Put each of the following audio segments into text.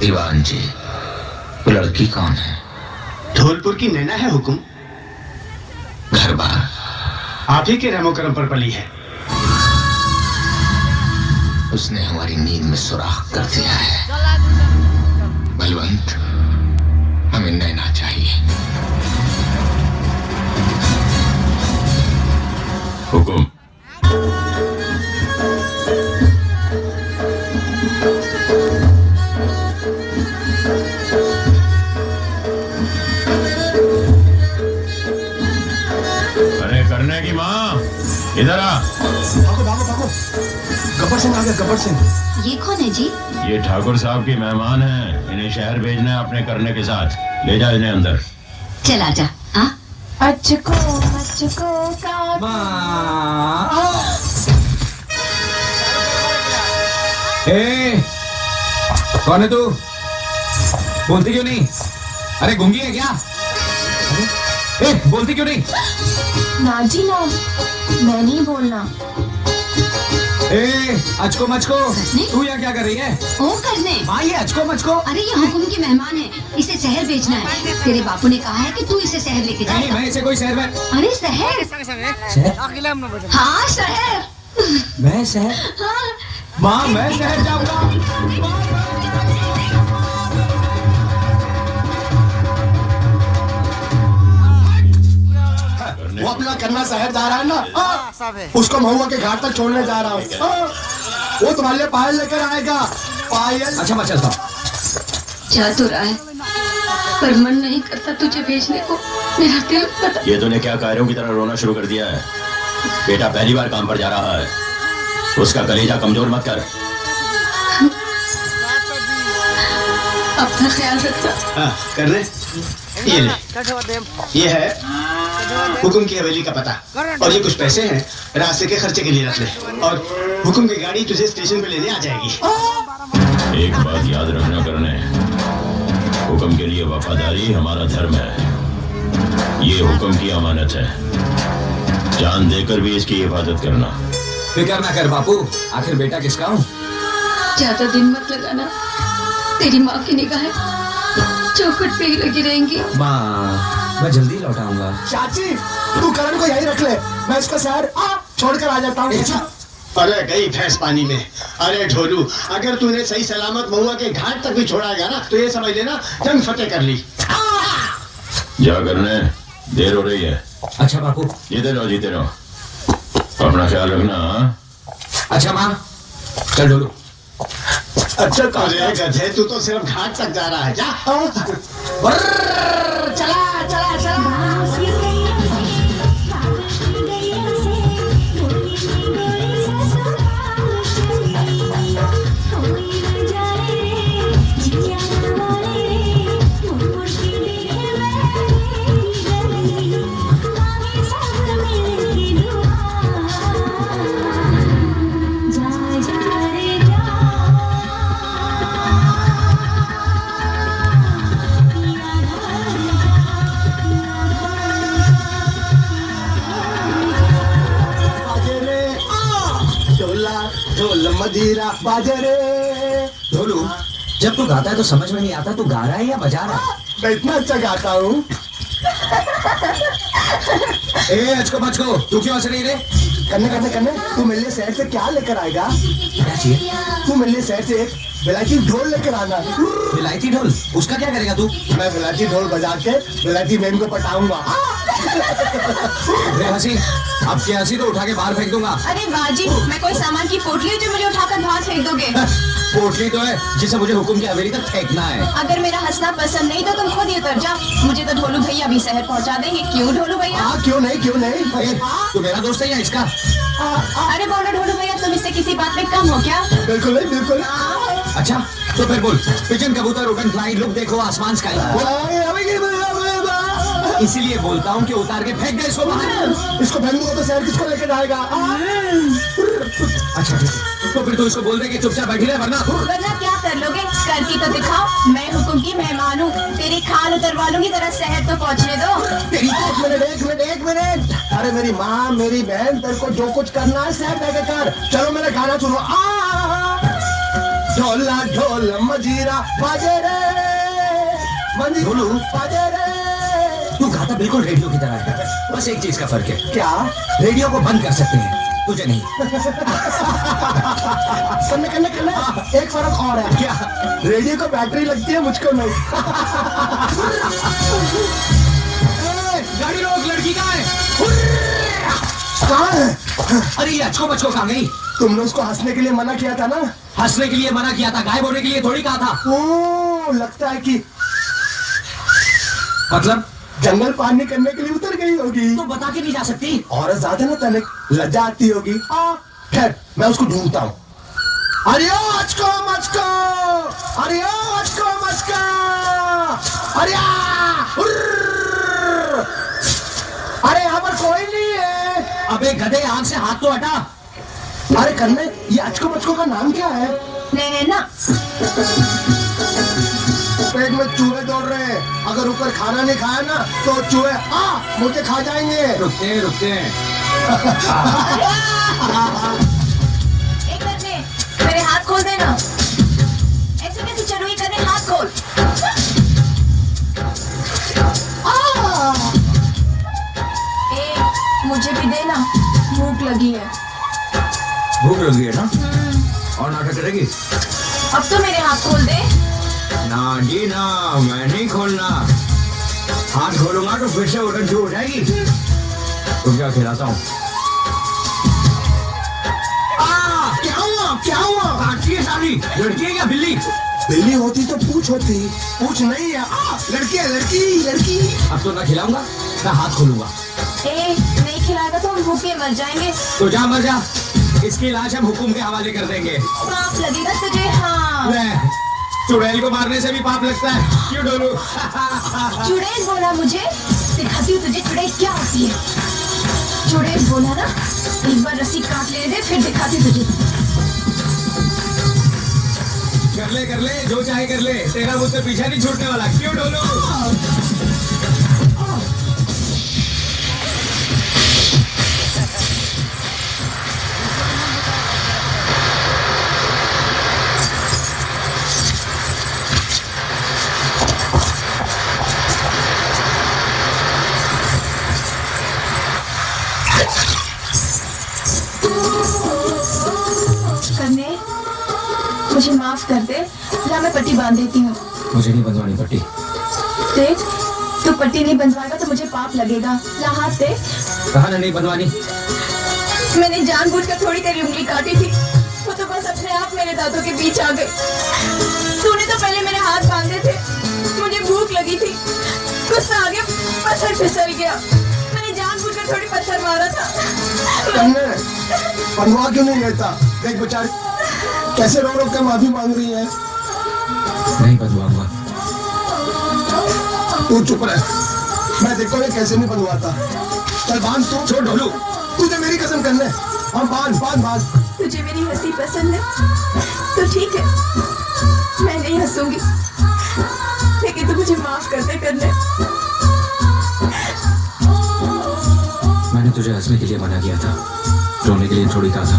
दीवान जी, वो लड़की कौन है? धौलपुर की नैना है हुकुम। घर बार आप ही के रहमो करम पर पली है। उसने हमारी नींद में सुराख कर दिया है। बलवंत, हमें नैना चाहिए। हुकुम। अरे करने की माँ, इधर आ। भागो भागो भागो। गब्बर सिंह आ गया, गब्बर सिंह। ये कौन है जी? ये ठाकुर साहब की मेहमान हैं। इन्हें शहर भेजना है अपने करने के साथ। ले जा इन्हें अंदर। चल आजा। हाँ अचको का ए, कौन है तू? बोलती क्यों नहीं? अरे गूंगी है क्या? ए, बोलती क्यों नहीं? ना जी ना, मैं नहीं बोलना। ए, अचको मचको, तू यहाँ क्या कर रही है? ओ करने। हाँ, ये अचको मचको। अरे ये हुकुम की मेहमान है, इसे शहर भेजना है। तेरे बापू ने कहा है कि तू इसे शहर लेके नहीं, जाएगा। मैं इसे कोई शहर में। अरे शहर? हाँ शहर। मैं शहर? हाँ। माँ, मैं शहर जाऊंगा। वो अपना करना शहर जा रहा है ना, उसको महुआ के घाट तक छोड़ने जा रहा हूँ। वो तुम्हारे लिए पायल लेकर आएगा। पायल। अच्छा मैं चलता हूँ। जा तो रहा है, पर मन नहीं करता तुझे भेजने को। मेरा दिल पता। ये तूने क्या कायरों की तरह रोना शुरू कर दिया है? बेटा पहली बार काम पर जा रहा है, उसका कलेजा कमजोर मत कर। अपना ख्याल रखना। हाँ, कर ले। ये ले। ये है हुकुम की हवेली का पता, और ये कुछ पैसे हैं रास्ते के खर्चे के लिए रख ले, और हुकुम की गाड़ी तुझे स्टेशन पे लेने आ जाएगी। एक बात याद रखना करने, हुक्म के लिए वफादारी हमारा धर्म है। ये हुक्म की अमानत है, जान देकर भी इसकी हिफाजत करना। फिक्र ना कर बापू, आखिर बेटा किसका हूँ? ज्यादा दिन मत लगाना, तेरी माँ की निगाहें चौखट पे ही लगी रहेंगी। माँ, मैं जल्दी लौट आऊंगा। चाची, तू करण को यहीं रख ले, मैं इसको शहर छोड़कर आ जाता हूँ। अरे गई भैंस पानी में। अरे ढोलू, अगर तूने सही सलामत महुआ के घाट तक भी छोड़ाएगा ना, तो ये समझ लेना जंग फतेह कर ली। जा करने, देर हो रही है। अच्छा बापू। जीते रहो, अपना ख्याल रखना। हाँ? अच्छा माँ, चल डोलू। अच्छा अरे गधे, तू तो सिर्फ घाट तक जा रहा है। जा। चला चला चला। ढोल मदीरा बाजे रे। ढोलू, जब तू गाता है तो समझ में नहीं आता तू गा रहा है या बजा रहा है? मैं इतना अच्छा गाता हूँ। ए अचको बचको, तू क्यों हंस रही रे? करने तू मेरे लिए शहर से क्या लेकर आएगा? क्या चाहिए? तू मेरे लिए शहर से एक विलायती ढोल लेकर आना। विलायती ढोल? उसका क्या करेगा तू? मैं विलायती ढोल बजा के विलायती मेम को पटाऊंगा। हंसी, अब की हंसी तो उठा के बाहर फेंक दूंगा। अरे बाजी, मैं कोई सामान की पोटली है जो मुझे उठाकर बाहर फेंक दोगे? पोटली तो है जिसे मुझे हुक्म की हवेली तक फेंकना है। अगर मेरा हंसना पसंद नहीं तो तुम खुद ही उतर जाओ, मुझे तो ढोलू भैया भी शहर पहुंचा देंगे। क्यों ढोलू भैया? क्यों नहीं। तू मेरा दोस्त है या इसका? अरे बोलो ढोलू भैया, तुम इससे किसी बात में कम हो क्या? बिल्कुल नहीं, बिल्कुल। अच्छा तो फिर बोल, पिजन कबूतर उड़न फ्लाई, लुक देखो आसमान स्काई। इसीलिए बोलता हूँ कि उतार के फेंक दे इसको बाहर। इसको फेंक दूंगा तो शहर किसको लेकर जाएगा? अच्छा ठीक है, तो फिर तू इसको बोल दे कि चुपचाप बैठी रहे, वरना क्या कर लोगे? करती तो दिखाओ, मैं हुकुम की मेहमान हूँ, तेरी खाल उतरवा लूंगी, जरा शहर तो पहुँचने दो। तेरी एक मिनट। अरे मेरी माँ, मेरी बहन, तेरे को जो कुछ करना है शहर जाके कर। चलो मेरा गाना सुनो। ढोला ढोल मजीरा बाजे रे, मंजीरा बाजे रे। तू गाता बिल्कुल रेडियो की तरह है, बस एक चीज का फर्क है, क्या? रेडियो को बंद कर सकते हैं, तुझे नहीं। करने एक फर्क और है। क्या? रेडियो को बैटरी लगती है, मुझको नहीं। गाड़ी रोक, लड़की कहाँ है? कहाँ है? अरे ये अच्छो बच्चो कहाँ गई? तुमने उसको हंसने के लिए मना किया था ना? हंसने के लिए मना किया था, गायब होने के लिए थोड़ी कहा था। ओ, लगता है कि मतलब जंगल पार नहीं करने के लिए उतर गई होगी। तो बता के नहीं जा सकती। औरत ज्यादा ना तनिक लज्जा आती होगी। खैर, मैं उसको ढूंढता हूँ। अरे ओ अचको मचको, अरे ओ अचको मचको, अरे अरे यहाँ पर कोई नहीं है। अबे गधे, आंख से हाथ तो हटा। अरे कन्ने, ये अचको मचको का नाम क्या है? नैना। पेट में चूहे दौड़ रहे हैं, अगर ऊपर खाना नहीं खाया ना तो चूहे मुझे खा जाएंगे। रुकते हैं। एक करने, मेरे हाथ खोल देना। ऐसे कैसे चढ़ोई करने, हाथ खोल। ए, मुझे भी देना, भूख लगी है। भूख लगी है ना? और नाटक करेगी? अब तो मेरे हाथ खोल दे। ना जी ना, मैं नहीं खोलना। हाथ खोलूंगा तो फिर से उड़न शुरू हो जाएगी। तो क्या खिलाता हूँ? क्या हुआ? काटती है साली, लड़की है या बिल्ली? बिल्ली होती तो पूछ होती, पूछ नहीं है। लड़की है, लड़की। अब तो ना खिलाऊंगा ना हाथ खोलूंगा। ए, नहीं खिलाएगा तो हम भूखे मर जाएंगे। तो जा मर जा, इसकी लाश हम हुकुम के हवाले कर देंगे। पाप लगेगा तुझे। हाँ, चुड़ैल को मारने से भी पाप लगता है, क्यों डोलू? चुड़ैल बोला मुझे, दिखाती हूँ तुझे चुड़ैल क्या होती है। चुड़ैल बोला ना, एक बार रस्सी काट ले दे, फिर दिखाती तुझे। कर ले, जो चाहे कर ले, तेरा मुझसे पीछा नहीं छूटने वाला, क्यों डोलू? मुझे माफ कर दे, ला मैं पट्टी बांध देती हूँ। मुझे नहीं बंधवानी पट्टी। देख, तू पट्टी नहीं बंधवाएगा तो मुझे पाप लगेगा। ला हाथ दे। कहा ना नहीं बंधवानी। मैंने जानबूझकर थोड़ी तेरी उंगली काटी थी, वो तो बस अपने आप मेरे दांतों के बीच आ गई। तूने तो पहले मेरे हाथ बांधे थे, मुझे भूख लगी थी, गुस्सा आ गया, पत्थर फिसल गया। मैंने जानबूझकर थोड़ी पत्थर मारा था। बंधवा क्यों नहीं लेता? देख बेचारी कैसे रो रो के माफी मांग रही है। नहीं बंधवाऊंगा। तू चुप रह, मैं देखता हूँ कैसे नहीं बंधवाता। चल बांध तू। छोड़ ढोलू, तुझे मेरी कसम करने। हाँ बांध। तुझे मेरी हंसी पसंद है तो ठीक है, मैं नहीं हंसूंगी, लेकिन तू मुझे माफ करने। मैंने तुझे हंसने के लिए मना किया था, रोने के लिए थोड़ी कहा था।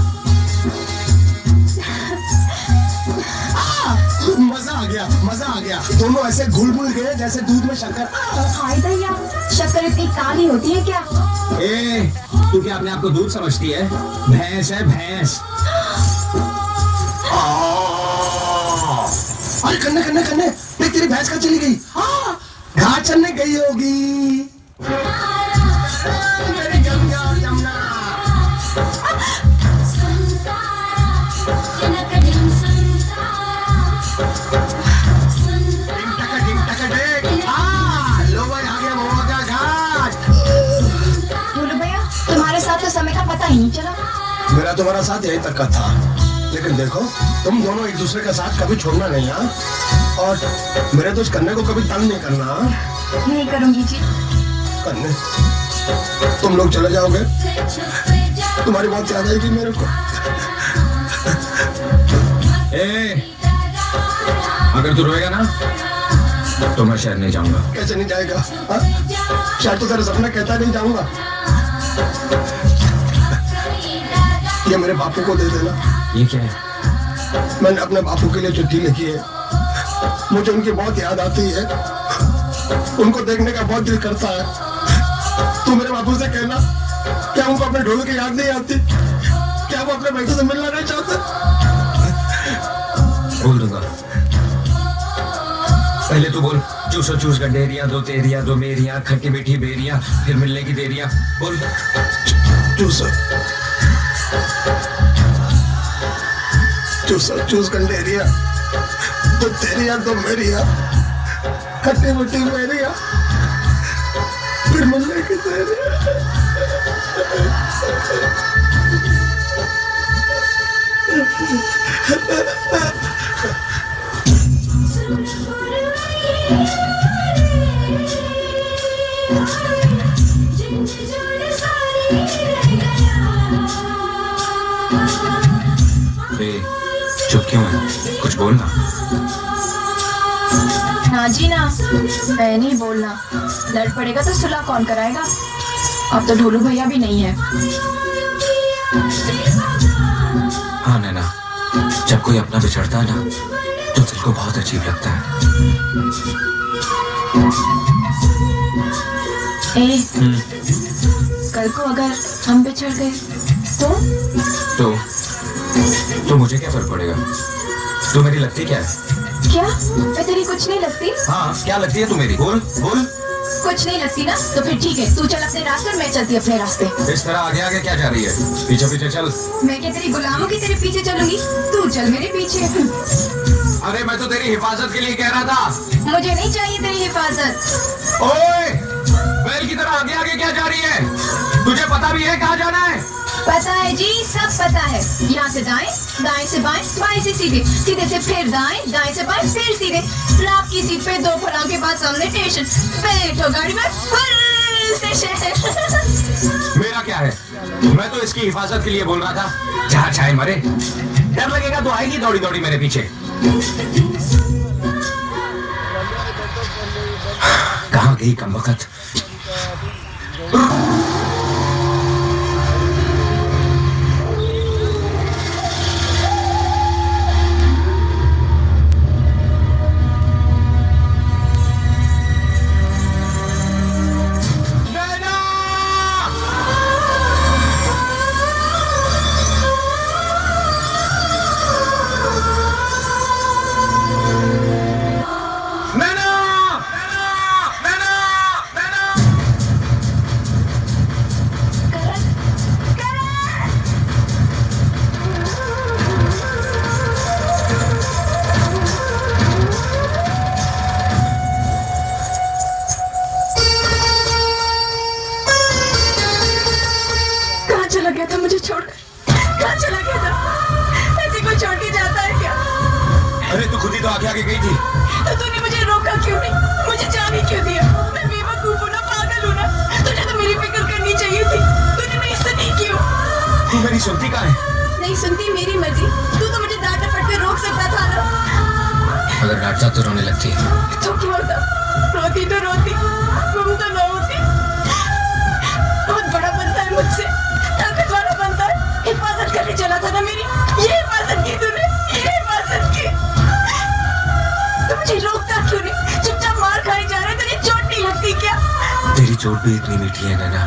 मजा आ गया। दोनों ऐसे घुल गए जैसे दूध में शक्कर। हाय भैया, शक्कर इतनी काली होती है क्या? ए, तू क्या अपने आप को दूध समझती है? भैंस है, भैंस। अरे कन्ने, देख तेरी भैंस कहाँ चली गई? घाट चलने गई होगी। मेरी जमुना। तुम्हारे साथ तो समय का पता ही नहीं चला। मेरा तुम्हारा साथ यहीं तक का था, लेकिन देखो तुम दोनों एक दूसरे का साथ कभी छोड़ना नहीं। और मेरे तो इस कन्ने को कभी तंग नहीं करना। नहीं करूंगी जी। कन्ने, तुम लोग चले जाओगे, तुम्हारी बहुत याद आएगी मेरे को। अगर तू रोएगा ना तो मैं शहर नहीं जाऊंगा। कैसे नहीं जाएगा? शायद तो तेरा सपना कहता नहीं जाऊंगा। ये मेरे बापू को दे देना। ये क्या है? मैंने अपने बापू के लिए चिट्ठी लिखी है। मुझे उनकी बहुत याद आती है, उनको देखने का बहुत दिल करता है। तू मेरे बापू से कहना, क्या उनको अपने ढोलू की याद नहीं आती? क्या वो अपने बेटे से मिलना नहीं चाहते? बोल दूंगा। पहले तू बोल। चूसो चूस गंडेरिया, दो तेरिया दो मेरिया, खट्टी मीठी बेरिया, फिर मिलने की देरिया। बोल। चूसो चूसो चूस गंडेरिया, दो तेरिया दो मेरिया, खट्टी मीठी बेरिया, फिर मिलने की देरिया। चुप क्यों है? कुछ बोलना। ना जी ना, मैं नहीं बोलना। लड़ पड़ेगा तो सुलह कौन कराएगा? अब तो ढोलू भैया भी नहीं है। हाँ नैना, जब कोई अपना बिछड़ता है ना तो दिल को बहुत अजीब लगता है। कल को अगर हम बिछड़ गए तो मुझे क्या फर्क पड़ेगा? तू मेरी लगती क्या है? क्या मैं तेरी कुछ नहीं लगती? हाँ, क्या लगती है तू मेरी? बोल बोल। कुछ नहीं लगती ना, तो फिर ठीक है, तू चल अपने रास्ते और मैं चलती अपने रास्ते। इस तरह आगे आगे क्या जा रही है? पीछे पीछे चल। मैं क्या तेरी गुलामों की तेरे पीछे चलूंगी? तू चल मेरे पीछे। अरे मैं तो तेरी हिफाजत के लिए कह रहा था। मुझे नहीं चाहिए तेरी हिफाजत। ओए, बैल की तरह आगे आगे क्या जा रही है? तुझे पता भी है कहाँ जाना है? पता है जी, सब पता है। यहाँ से दाएं, दाएं से बाएं, बाएं से सीधे, सीधे से फिर दाएं, दाएं से बाएं, फिर सीधे। रात की सीट पे 2 फुलां के बाद सामने स्टेशन। बैठो गाड़ी में, फुल स्टेशन। मेरा क्या है? मैं तो इसकी हिफाजत के लिए बोल रहा था। जहाँ चाहे मरे, डर लगेगा तो आएगी दौड़ी दौड़ी मेरे पीछे। कहाँ गई कमबख्त? अरे तू खुद ही तो आगे आगे गई थी। तो तूने मुझे रोका क्यों नहीं? मुझे जाने क्यों दिया? मैं बेवकूफ हूँ ना, पागल हूँ ना। तुझे तो मेरी फिक्र करनी चाहिए थी। तूने मेरी सुनी क्यों? तू मेरी सुनती कहाँ है? नहीं सुनती, मेरी मर्जी। तू तो मुझे डांट पड़ते रोक सकता था ना। अगर डांटता तो रोने लगती। तो क्या होता? रोती तो रोती, तुम तो ना होती। बहुत बड़ा बनता है मुझसे, ताकत वाला बनता है। हिफाजत करने चला था ना मेरी, ये हिफाजत की तूने, ये हिफाजत की। तो मुझे रोकता क्यों नहीं? चुपचाप मार खाए जा रहे, तुझे चोट नहीं लगती क्या? तेरी चोट भी इतनी मीठी है नैना,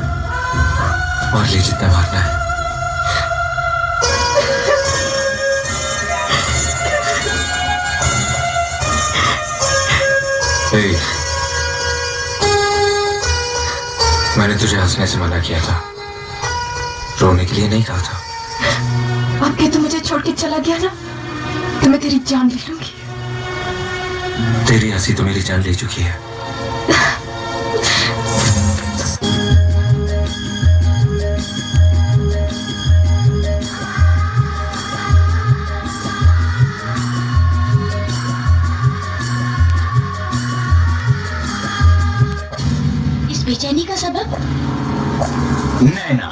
और ले जितना मारना है। मैंने तुझे हंसने से मना किया था, रोने के लिए नहीं कहा था। अब क्या तू मुझे छोड़ के चला गया ना, तो मैं तेरी जान ले लूंगी। तेरी हंसी तो मेरी जान ले चुकी है। इस बेचैनी का सबब? नैना,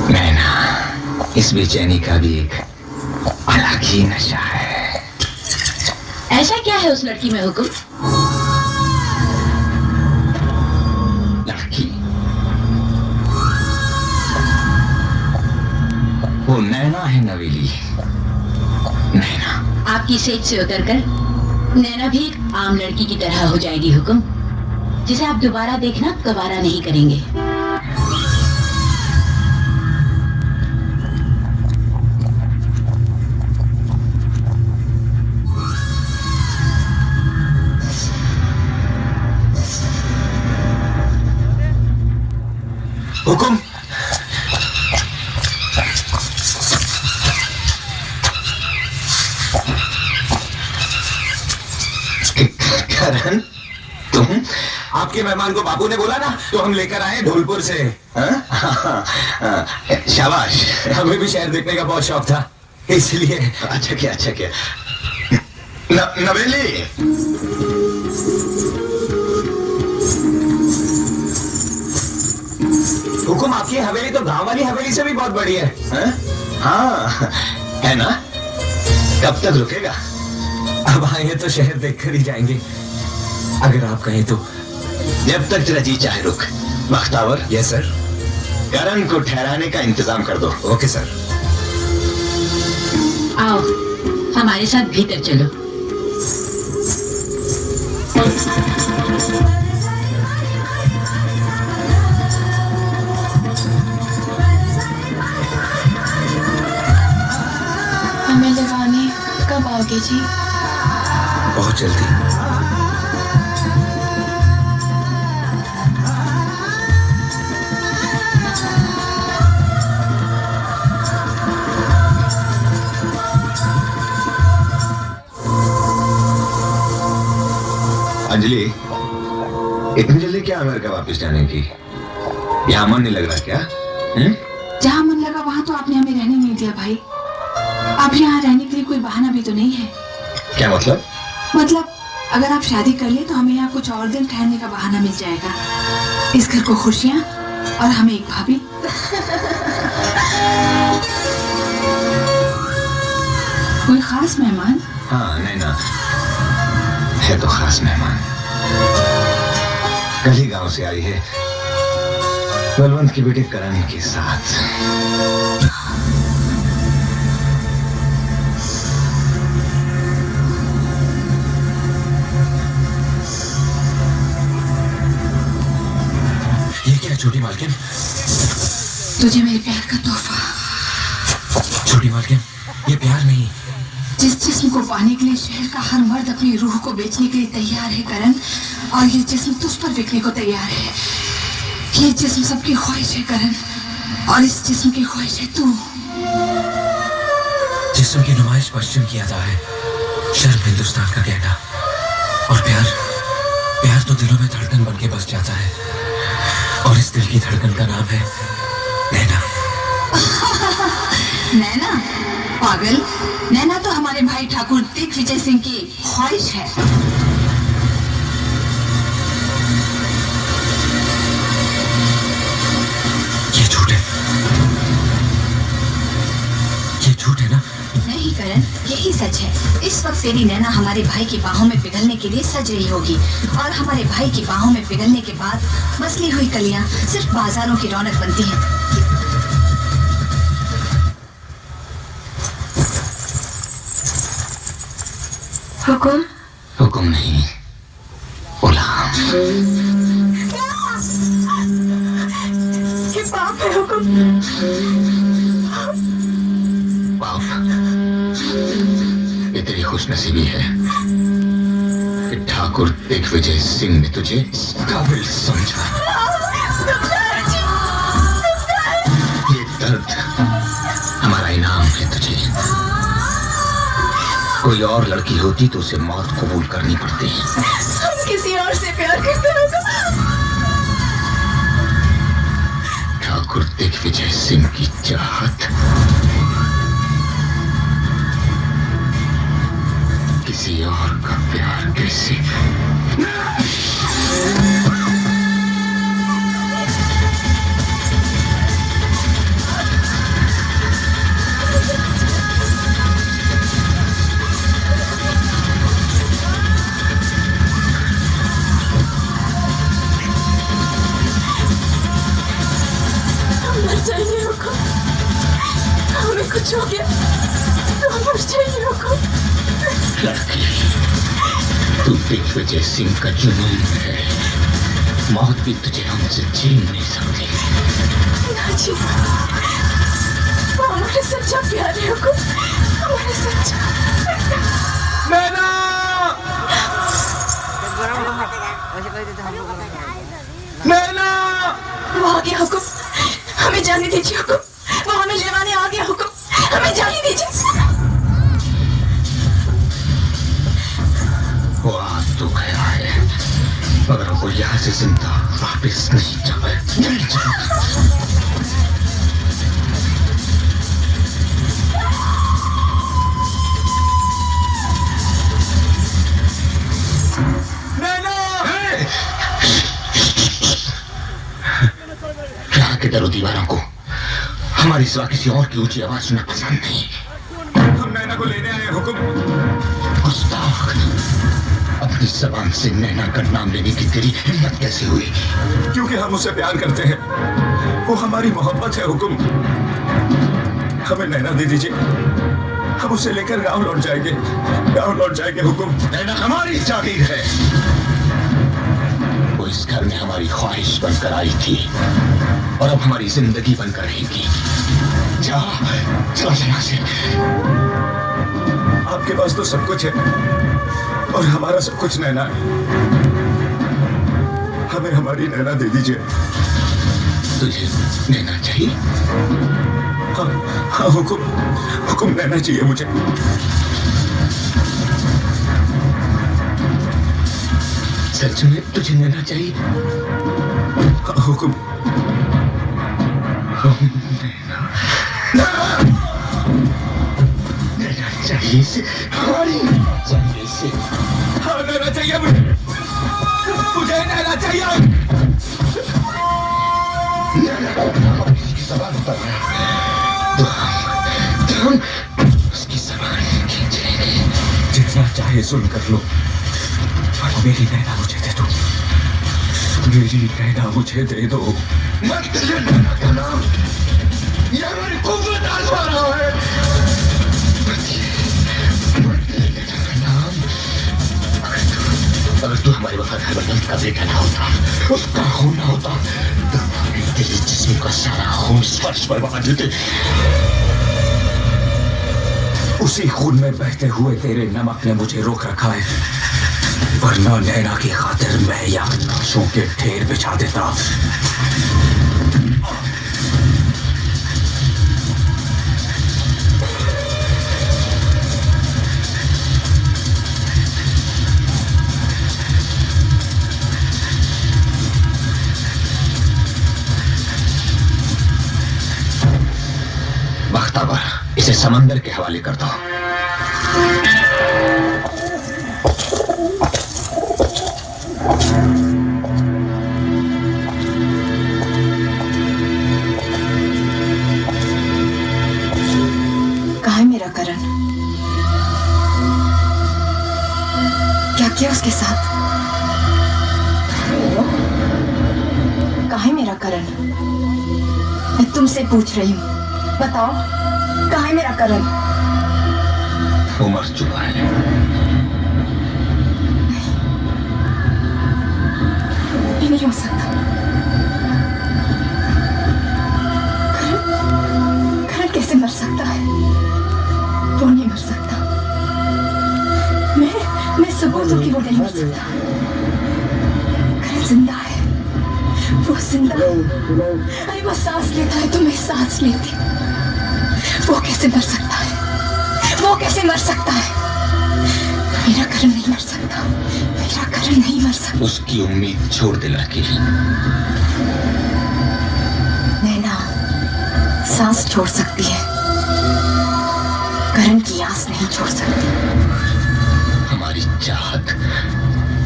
नैना, इस बेचैनी का भी एक अलग ही नशा है। ऐसा क्या है उस लड़की में हुक्म? लड़की, वो नैना है नवेली, नैना, आपकी सेज से उतरकर नैना भी एक आम लड़की की तरह हो जाएगी हुक्म, जिसे आप दोबारा देखना गवारा नहीं करेंगे। हुकुम। करण, तुम? आपके मेहमान को बाबू ने बोला ना, तो हम लेकर आए ढोलपुर से। शाबाश। हमें भी शहर देखने का बहुत शौक था, इसलिए। अच्छा क्या, अच्छा क्या। नवेली, हुकुम, आपकी हवेली तो गांव वाली हवेली से भी बहुत बड़ी है। हाँ है ना। कब तक रुकेगा? अब आए तो शहर देखकर ही जाएंगे, अगर आप कहें तो। जब तक तेरा जी चाहे रुक। बख्तावर। Yes sir. करण को ठहराने का इंतजाम कर दो। Okay sir. आओ हमारे साथ भीतर चलो। हमें लगाने कब आओगे जी? बहुत जल्दी। अंजलि, इतनी जल्दी क्या अमेरिका वापस जाने की? यहाँ मन नहीं लग रहा क्या? जहाँ मन लगा वहाँ तो आपने हमें रहने नहीं दिया भाई। अब यहाँ रहने के लिए कोई बहाना भी तो नहीं है। क्या मतलब? मतलब अगर आप शादी कर ले तो हमें यहाँ कुछ और दिन ठहरने का बहाना मिल जाएगा। इस घर को खुशियाँ और हमें एक भाभी। कोई खास मेहमान? हाँ नैना है तो खास मेहमान। कल ही गांव से आई है, बलवंत की बेटी करण के साथ। ये क्या छोटी मालकिन? तुझे मेरे प्यार का तोहफा। छोटी मालकिन, ये प्यार नहीं। जिस जिस्म को पाने के लिए शहर का हर मर्द अपनी रूह को बेचने के लिए तैयार है करण, और ये जिस्म तुझ पर बिकने को तैयार है। ये जिस्म सबकी ख्वाहिश है करण, और इस जिस्म की ख्वाहिश है तू। जिस्म की नुमाइश पश्चिम की अदा है, शर्म हिंदुस्तान का कहना। और प्यार, प्यार तो दिलों में धड़कन बन के बस जाता है, और इस दिल की धड़कन का नाम है नैना। नैना? पागल, नैना तो हमारे भाई ठाकुर दिग्विजय सिंह की ख्वाहिश है। ये झूठ है, ये झूठ है ना? नहीं करण, यही सच है। इस वक्त तेरी नैना हमारे भाई की बाहों में पिघलने के लिए सज रही होगी, और हमारे भाई की बाहों में पिघलने के बाद मसली हुई कलियां सिर्फ बाजारों की रौनक बनती हैं। हुकुम? हुक्म नहीं, गुलाम। ये पाप है हुकुम। बाप, ये तेरी खुशनसीबी है कि ठाकुर दिग्विजय सिंह ने तुझे इस काबिल समझा। ये दर्द हमारा इनाम है तुझे। कोई और लड़की होती तो उसे मौत कबूल करनी पड़ती। हम किसी और से प्यार करते हैं। ठाकुर दिग्विजय सिंह की चाहत किसी और का प्यार कैसे? हमें कुछ हो गया तो हम मर चाहिए हुकुम। लड़की, तू दिग्विजय सिंह का जुनून है। मौत भी तुझे हमसे छीन नहीं सकती। ना जी, वो हमारा सच्चा प्यार है हुकुम, हमारा सच्चा। नैना! नैना! वो आ गया हुकुम, हमें जाने दीजिए हुकुम, वो हमें लेवाने आ गया हुकुम, हमें जाने दीजिए। वो आ तो गया है, मगर वो यहाँ से जिंदा वापस नहीं जाए। यहाँ के डरो दीवारों को हमारी सिवा किसी और की ऊंची आवाज सुनना पसंद नहीं। हम नैना को लेने आए हुकुम। गुस्ताख, अपनी जबान से नैना का नाम लेने की तेरी हिम्मत कैसे हुई? क्योंकि हम उससे प्यार करते हैं, वो हमारी मोहब्बत है हुकुम। हमें नैना दे दीजिए, हम उसे लेकर गांव लौट जाएंगे, गांव लौट जाएंगे हुकुम। नैना हमारी जागीर है। वो इस घर में हमारी ख्वाहिश बनकर आई थी और अब हमारी जिंदगी बनकर रहेगी। जा, चला यहाँ से। आपके पास तो सब कुछ है और हमारा सब कुछ नैना है। हमें हमारी नैना दे दीजिए। तुझे नैना चाहिए? हाँ हाँ हुकुम, हुकुम नैना चाहिए मुझे। सच में तुझे नैना चाहिए? हाँ हुकुम। नैना चाहिए से हमारी चाहिए से। हाँ नैना चाहिए मुझे, मुझे नैना चाहिए। उसकी जबान पर है तो हम उसकी जबान खींच लेंगे। जितना चाहे सुन कर लो, पर मेरी नैना मुझे दे दो, मेरी नैना मुझे दे दो। मत तुझे नैना का नाम, ये हमारी कुव्वत आजमा रहा है। अगर तू हमारे वफादार बंदन का बेटा ना होता, उसका खून ना होता, तो तेरे जिस्म का सारा खून स्पर्श पर बहा देते। उसी खून में बहते हुए तेरे नमक ने मुझे रोक रखा है, वरना नैना की खातिर मैं यहाँ लाशों के ढेर बिछा देता। बख्तावर, इसे समंदर के हवाले कर दो। कहाँ है मेरा करण? क्या किया उसके साथ? कहाँ है मेरा करण? मैं तुमसे पूछ रही हूँ, बताओ कहाँ है मेरा करण? वो मर चुका है। ये नहीं हो सकता। करण कैसे मर सकता है? वो नहीं मर सकता। मैं सबूत हूँ कि वो नहीं मर सकता। करण जिंदा है, वो जिंदा है। अरे वो सांस लेता है तो मैं सांस लेती। वो कैसे मर सकता है? वो कैसे मर सकता है? मेरा करण नहीं मर सकता, मेरा करण नहीं मर सकता। उसकी उम्मीद छोड़ दे लड़की। नैना सांस छोड़ सकती है, करण की आस नहीं छोड़ सकती। हमारी चाहत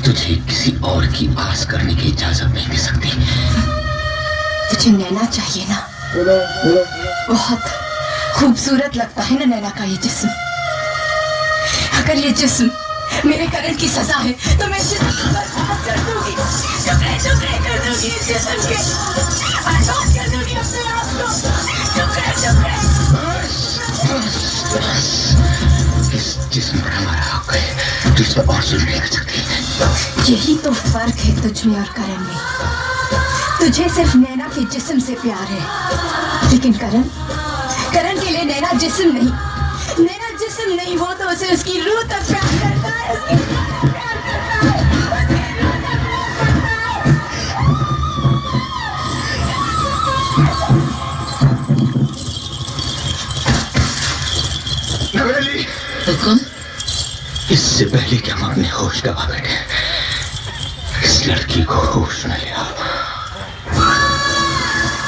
तुझे किसी और की आस करने की इजाजत नहीं दे सकती। तुझे नैना चाहिए ना? बहुत खूबसूरत लगता है ना नैना का ये जिस्म। अगर ये जिस्म मेरे करण की सजा है तो मैं जिस्म को बर्बाद कर दूंगी, टुकड़े कर दूंगी इस जिस्म के, बर्बाद कर दूंगी अपने आप को, टुकड़े। मुझे और सुन नहीं कर सकती। यही तो फर्क है तुझ में और करण में। तुझे सिर्फ नैना के जिस्म से प्यार है, लेकिन करण के लिए नैना जिस्म नहीं, नैना जिस्म नहीं, वो तो उसे उसकी रूह तक प्यार करता है, उसकी रूह तक प्यार करता है। नवेली, हुकुम? इससे पहले कि हम अपने होश गवा बैठे, इस लड़की को होश न ले आओ।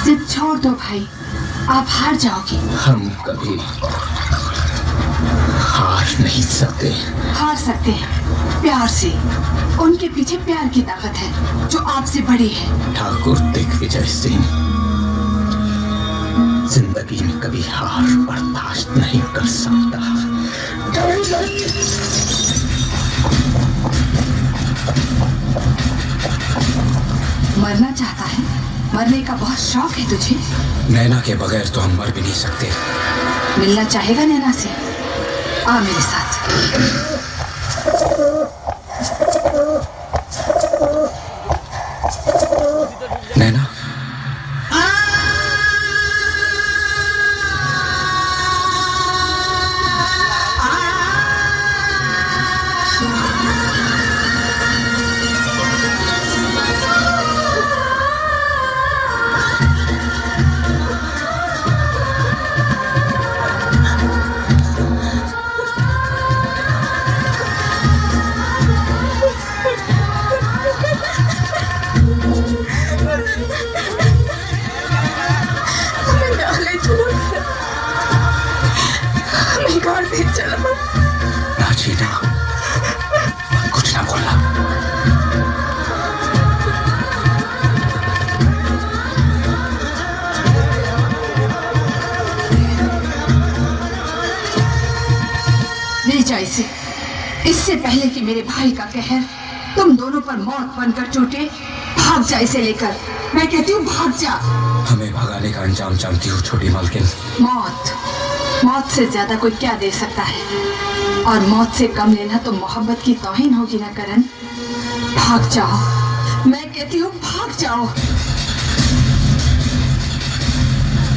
जिद छोड़ दो भाई, आप हार जाओगे। हम कभी हार नहीं सकते। हार सकते हैं प्यार से। उनके पीछे प्यार की ताकत है जो आपसे बड़ी है। ठाकुर दिग्विजय सिंह जिंदगी में कभी हार बर्दाश्त नहीं कर सकता। मरना चाहता है? मरने का बहुत शौक है तुझे? नैना के बगैर तो हम मर भी नहीं सकते। मिलना चाहेगा नैना से? आ मेरे साथ। नैना, ना चीना, कुछ ना बोलना। ले जा इसे, इससे पहले कि मेरे भाई का कहर तुम दोनों पर मौत बनकर टूटे। भाग जा इसे लेकर, मैं कहती हूँ भाग जा। हमें भगाने का अंजाम जानती हूँ छोटी मालकिन। मौत से ज्यादा कोई क्या दे सकता है, और मौत से कम लेना तो मोहब्बत की तौहीन होगी ना करण। भाग जाओ, मैं कहती हूँ भाग जाओ।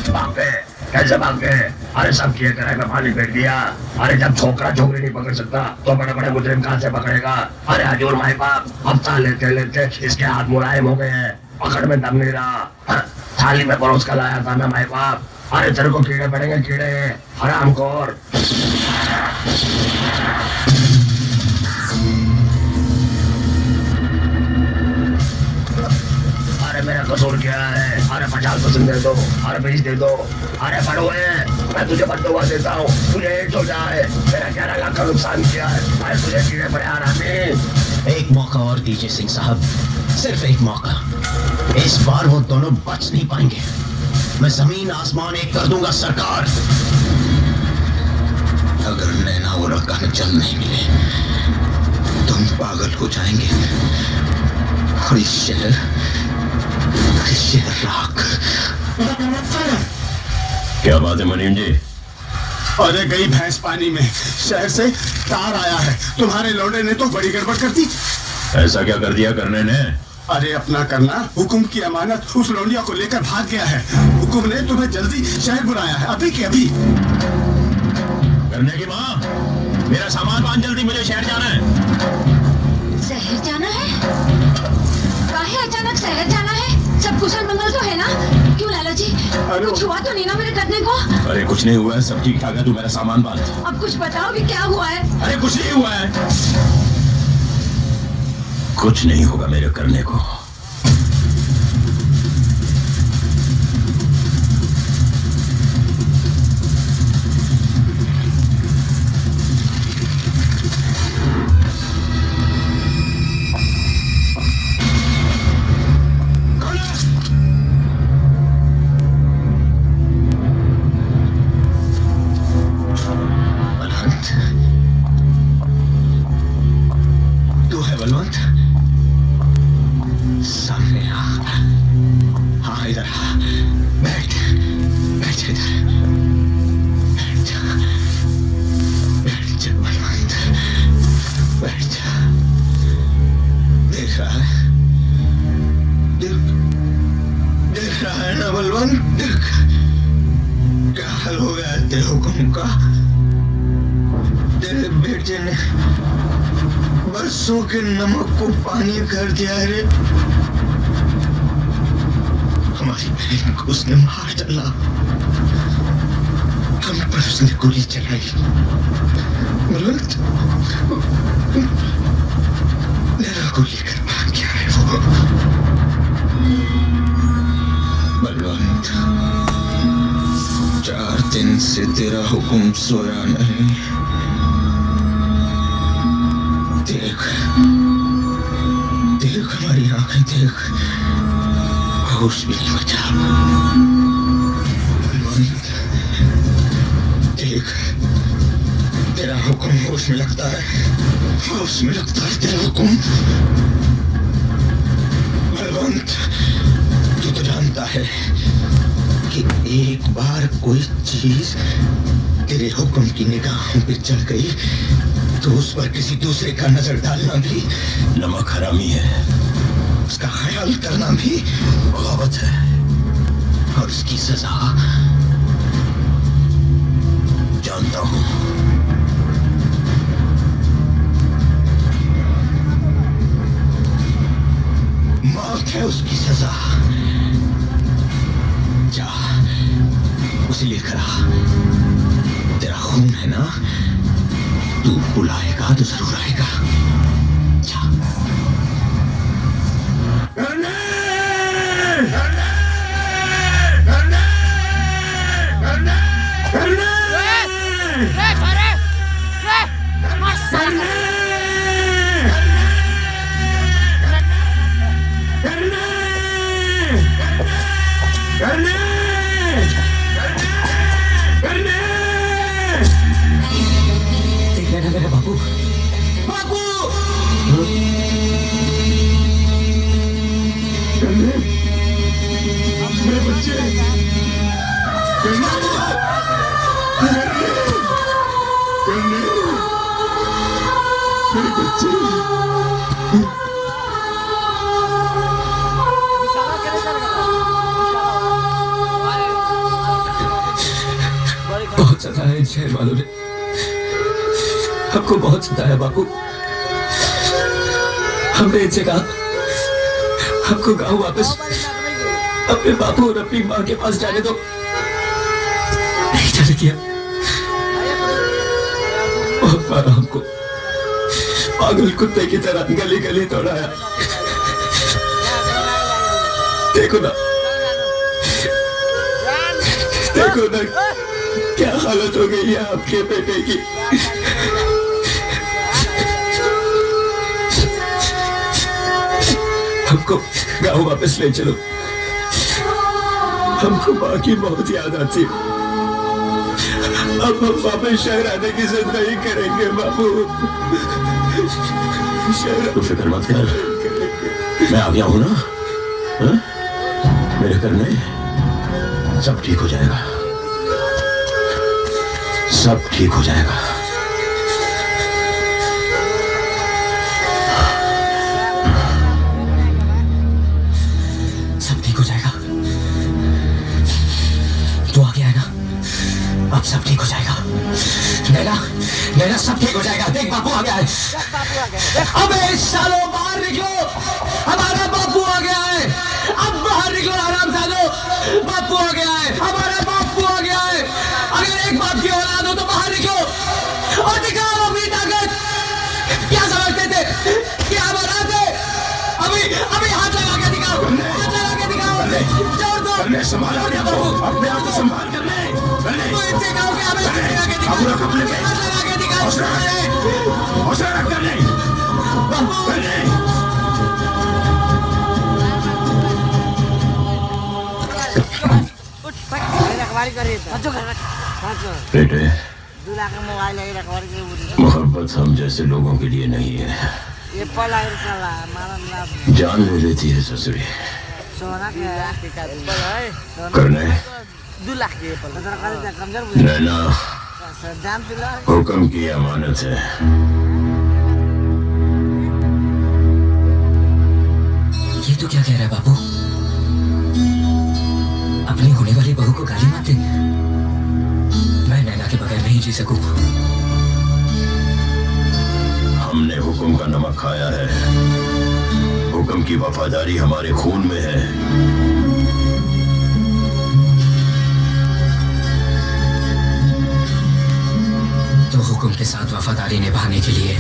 भागते कैसे भागते? अरे सब किए करे में पानी फेंक दिया। अरे जब छोकरा छोकरी नहीं पकड़ सकता तो बड़े बड़े मुजरिम कहाँ से पकड़ेगा? अरे हजूर माई बाप, हफ्ता लेते लेते इसके हाथ मुलायम हो गए हैं, पकड़ में दम नहीं रहा। थाली में परोस कर लाया था ना माई बाप। अरे तेरे को कीड़े पड़ेंगे, कीड़े हरामखोर। अरे मेरा कसूर क्या है? अरे 50% दे दो, अरे 20 दे दो। अरे बड़ुए, मैं तुझे बददुआ देता हूँ, तुझे एड्स हो जाए। मेरा 11 लाख का नुकसान किया है, अरे तुझे कीड़े पड़े आरामी। एक मौका और दीजिए सिंह साहब, सिर्फ एक मौका। इस बार वो दोनों बच नहीं पाएंगे। मैं जमीन आसमान एक कर दूंगा सरकार। अगर नैना और लड़का में जल नहीं मिले, तुम पागल हो जाएंगे और इस शहर राख। क्या बात है मुनीम जी? अरे गई भैंस पानी में, शहर से तार आया है। तुम्हारे लौंडे ने तो बड़ी गड़बड़ कर दी। ऐसा क्या कर दिया करने ने? अरे अपना करना, हुकुम की अमानत उस लौंडिया को लेकर भाग गया है। हुकुम ने तुम्हें जल्दी शहर बुलाया है, अभी के अभी। करने की माँ, मेरा सामान बांध जल्दी, मुझे शहर जाना है। शहर जाना है? काहे अचानक शहर जाना है? सब कुशल मंगल तो है ना? क्यों लाला जी, कुछ हुआ तो नहीं ना मेरे करने को? अरे कुछ नहीं हुआ है, सब ठीक ठाक है, तू मेरा सामान बांध। अब कुछ बताओ कि क्या हुआ है? अरे कुछ नहीं हुआ है, कुछ नहीं होगा मेरे करने को। बलवंत, सामने आ। हाँ इधर आ। बैठ इधर। बैठ जा बलवंत, बैठ जा। रहा है ना बलवंत? क्या हाल हो गया तेरे हुक्म का? तेरे बेटे ने बरसों के नमक को पानी कर दिया रे। हमारी बहन को उसने मार डाला, हम पर उसने गोली चलाई। बलवंत, मेरा गोली करवा क्या है वो? बलवंत, 4 दिन से तेरा हुक्म सोया नहीं। देख देख, हमारी आंखें देख, होश भी नहीं बचा। बलवंत, देख, तेरा हुक्म होश में लगता है, होश में लगता है तेरा हुक्म। बलवंत, तू तो जानता है कि एक बार कोई चीज तेरे हुक्म की निगाहों पे चढ़ गई तो उस पर किसी दूसरे का नजर डालना भी नमक हरामी है, उसका ख्याल करना भी बगावत है, और उसकी सजा जानता हूं। मौत है उसकी सजा। जा, उसे लेकर आ। तेरा खून है ना, तू बुलाएगा तो जरूर आएगा। जा। देख लेना मेरे बापू। बाबू! मेरे बच्चे! मेरे बच्चे! बहुत सताया इन शहर वालों ने, हमको बहुत सताया बापू। हमने इनसे कहा हमको गांव वापस अपने बापू और अपनी माँ के पास जाने दो, नहीं जाने दिया। बहुत मारा हमको, पागल कुत्ते की तरह गली गली दौड़ाया। देखो ना, देखो ना क्या हालत हो गई है आपके बेटे की। हमको गांव वापस ले चलो, हमको माँ की बहुत याद आती। अब हम वापस शहर आने की जिद नहीं करेंगे बाबू। तू फिक्र मत कर, मैं आ गया हूं ना। हा? मेरे करने सब ठीक हो जाएगा, सब ठीक हो जाएगा। सब ठीक हो जाएगा, तो आ गया है ना, अब सब ठीक हो जाएगा। नैना, नैना सब ठीक हो जाएगा। देख बापू आ गया है। अबे सालों बाहर निकलो, हमारा बापू आ गया है। अब बाहर निकलो आराम सालो, बापू आ गया है, हमारा बापू आ गया है। अगर एक बाप की औलाद हो तो बाहर निकलो और दिखाओ अपनी ताकत। क्या समझते थे, क्या बनाते? अभी अभी हाथ लगा के दिखाओ, हाथ लगा के दिखाओ। जोर दो, संभाल अपने आप को संभाल कर ले। तो इनसे कहो कि हमें हाथ लगा के दिखाओ, हाथ लगा के दिखाओ। हौसला रख कर ले। बेटे, मोहब्बत हम जैसे लोगों के लिए नहीं है, जान ले लेती है ससुरी। करने नैना हुक्म की अमानत है। ये तो क्या कह रहा है बापू? को गाली मत दे। मैं नैना के बगैर नहीं जी सकूं। हमने हुक्म का नमक खाया है। हुक्म की वफादारी हमारे खून में है। तो हुक्म के साथ वफादारी निभाने के लिए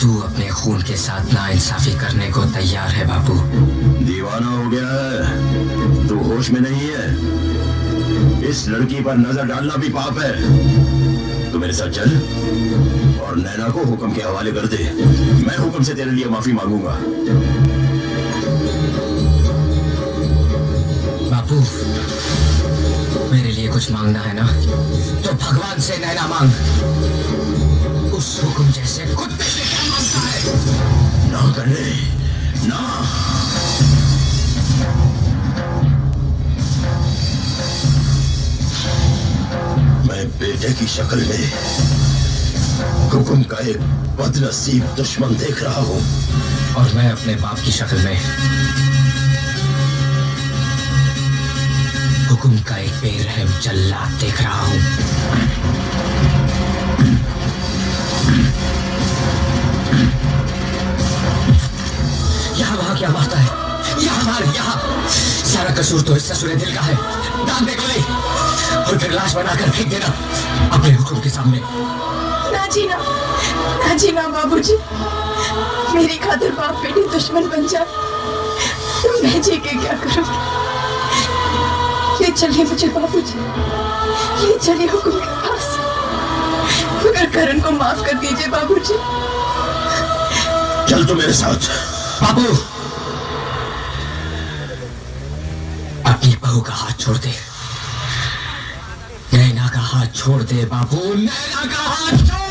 तू अपने खून के साथ नाइंसाफी करने को तैयार है बापू। दीवाना हो गया है, तू होश में नहीं है। इस लड़की पर नजर डालना भी पाप है। तू मेरे साथ चल और नैना को हुक्म के हवाले कर दे। मैं हुक्म से तेरे लिए माफी मांगूंगा। बापू, मेरे लिए कुछ मांगना है ना, तो भगवान से नैना मांग। उस हुक्म जैसे कुत्ते से क्या मांगता है? ना करने ना। मैं बेटे की शक्ल में हुक्म का एक बदनसीब दुश्मन देख रहा हूँ, और मैं अपने बाप की शक्ल में हुक्म का एक बेरहम जल्लाद देख रहा हूँ। यहाँ वहाँ क्या मारता है? यहाँ मार, यहाँ। सारा कसूर तो इस ससुरे दिल का है। डाल दे गोली और फिर लाश बनाकर फेंक देना अपने हुक्म के सामने। ना जी ना बाबूजी, मेरी खातिर बाप बेटी दुश्मन बन जाए तो मैं जी के क्या करूं? ले चलिए मुझे बाबूजी, ले चलिए हुक्म के पास। मगर करण को माफ कर दीजिए बाबूजी। चल तू मेरे साथ। बाबू, अपनी बहू का हाथ छोड़ दे। नैना का हाथ छोड़ दे बाबू, नैना का हाथ छोड़।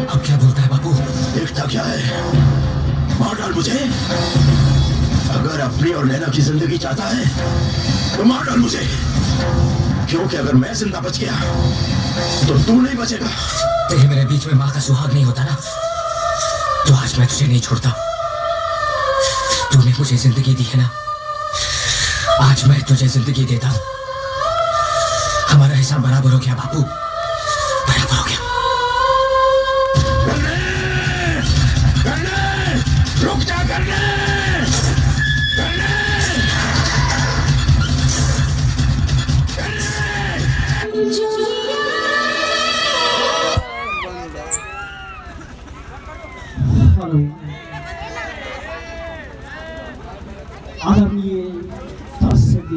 अब क्या बोलता है बाबू? देखता क्या है? मार डाल मुझे। अगर अपनी और नैना की जिंदगी चाहता है तो मार डाल मुझे, क्योंकि अगर मैं जिंदा बच गया तो तू नहीं बचेगा। तेरे मेरे बीच में माँ का सुहाग नहीं होता ना, तो आज मैं तुझे नहीं छोड़ता। तूने मुझे जिंदगी दी है ना, आज मैं तुझे जिंदगी देता हूं। हमारा हिसाब बराबर हो गया बापू, बराबर हो गया। रुक जा करने। आदरणीय दर्शक